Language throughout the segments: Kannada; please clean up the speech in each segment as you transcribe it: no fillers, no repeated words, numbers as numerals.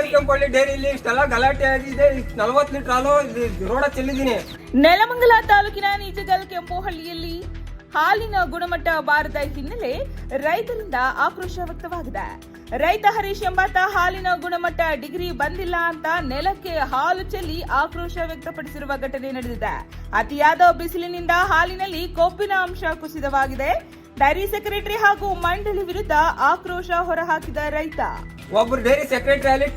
ವೈಕಂಪಳ್ಳಿ ಡೈರಿಲಿ ಇಷ್ಟೆಲ್ಲ ಗಲಾಟೆ ಆಗಿದೆ. 40 ಲೀಟರ್ ಹಾಲು ರೋಡ ಚೆಲ್ಲಿದ್ದೀನಿ. ನೆಲಮಂಗಲ ತಾಲೂಕಿನ ನಿಜಗಲ್ ಕೆಂಪುಹಳ್ಳಿಯಲ್ಲಿ ಹಾಲಿನ ಗುಣಮಟ್ಟ ಬಾರದ ಹಿನ್ನೆಲೆ ರೈತರಿಂದ ಆಕ್ರೋಶ ವ್ಯಕ್ತವಾಗಿದೆ. ರೈತ ಹರೀಶ್ ಎಂಬಾತ ಹಾಲಿನ ಗುಣಮಟ್ಟ ಡಿಗ್ರಿ ಬಂದಿಲ್ಲ ಅಂತ ನೆಲಕ್ಕೆ ಹಾಲು ಚೆಲ್ಲಿ ಆಕ್ರೋಶ ವ್ಯಕ್ತಪಡಿಸಿರುವ ಘಟನೆ ನಡೆದಿದೆ. ಅತಿಯಾದ ಬಿಸಿಲಿನಿಂದ ಹಾಲಿನಲ್ಲಿ ಕೊಬ್ಬಿನ ಅಂಶ ಕುಸಿತವಾಗಿದೆ. ಡೈರಿ ಸೆಕ್ರೆಟರಿ ಹಾಗೂ ಮಂಡಳಿ ವಿರುದ್ಧ ಆಕ್ರೋಶ ಹೊರಹಾಕಿದ ರೈತ. ಒಬ್ರು ಡೈರಿ ಸೆಕ್ರೆಟರಿ ಆಗಲಿ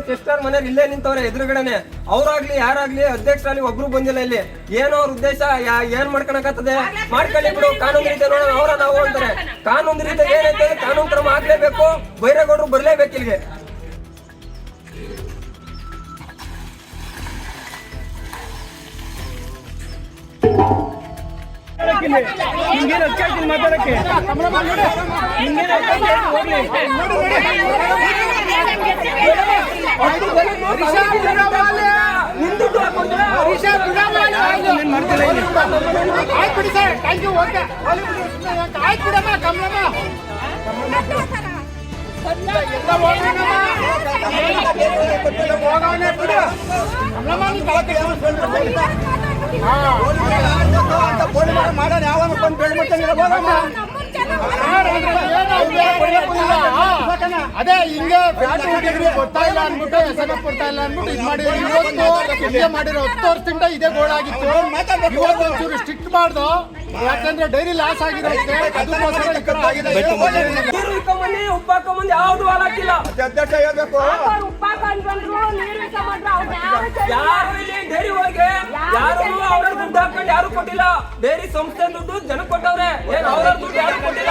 ಟೆಸ್ಟರ್ ಮನೇಲಿ ಇಲ್ಲೇ ನಿಂತವ್ರೆ ಎದುರುಗಡೆನೆ. ಅವ್ರಾಗ್ಲಿ ಯಾರಾಗ್ಲಿ ಅಧ್ಯಕ್ಷರಾಗ್ಲಿ ಒಬ್ರು ಬಂದಿಲ್ಲ. ಇಲ್ಲಿ ಏನೋ ಅವ್ರ ಉದ್ದೇಶ ಏನ್ ಮಾಡ್ಕೊಳಕತ್ತದೆ ಮಾಡ್ಕೊಳ್ಳಿ ಬಿಡು, ಕಾನೂನು ರೀತಿ ನೋಡೋಣ ಅವರ ನಾವು ಅಂತಾರೆ. ಕಾನೂನು ರೀತಿ ಏನೈತೆ ಕಾನೂನು ಕ್ರಮ ಆಗ್ಲೇಬೇಕು. ಬೈರೇಗೌಡರು ಬರ್ಲೇಬೇಕು ಇಲ್ಲಿಗೆ. ಮಾತಾಡಕ್ಕೆ ಅದೇ ಹಿಂಗೆ ಗೊತ್ತಾ ಇಲ್ಲ ಅನ್ಬಿಟ್ಟು SMS ಕೊಡ್ತಾ ಇಲ್ಲ ಅನ್ಬಿಟ್ಟು ಇದು ಮಾಡಿರೋ. ಇವತ್ತು ಮಾಡಿರೋ 10 ವರ್ಷದಿಂದ ಇದೇ ಗೋಳಾಗಿತ್ತು. ಇವತ್ತು ಒಂಚೂರು ಸ್ಟ್ರಿಕ್ಟ್ ಮಾಡ್ದು, ಯಾಕಂದ್ರೆ ಡೈರಿ ಲಾಸ್ ಆಗಿರೋದಕ್ಕೆ ಅದಕ್ಕೋಸ್ಕರ ಈ ತರ ಆಗಿದೆ. ಉಪ್ಪ ಹಾಕೊಂಬಂದು ಯಾವ್ದು ಹಾಲು ಹಾಕಿಲ್ಲ. ಅಧ್ಯಕ್ಷ ಹೇಳ್ಬೇಕು, ಯಾರು ಇಲ್ಲಿ ಡೈರಿ ಒಳಗೆ ಯಾರು ಅವ್ರ ದುಡ್ಡು ಹಾಕೊಂಡು ಯಾರು ಕೊಟ್ಟಿಲ್ಲ. ಡೈರಿ ಸಂಸ್ಥೆ ದುಡ್ಡು ಜನ ಕೊಟ್ಟವ್ರೆ. ಏನ್ ಅವ್ರ ದುಡ್ಡು ಯಾರು ಕೊಟ್ಟಿಲ್ಲ.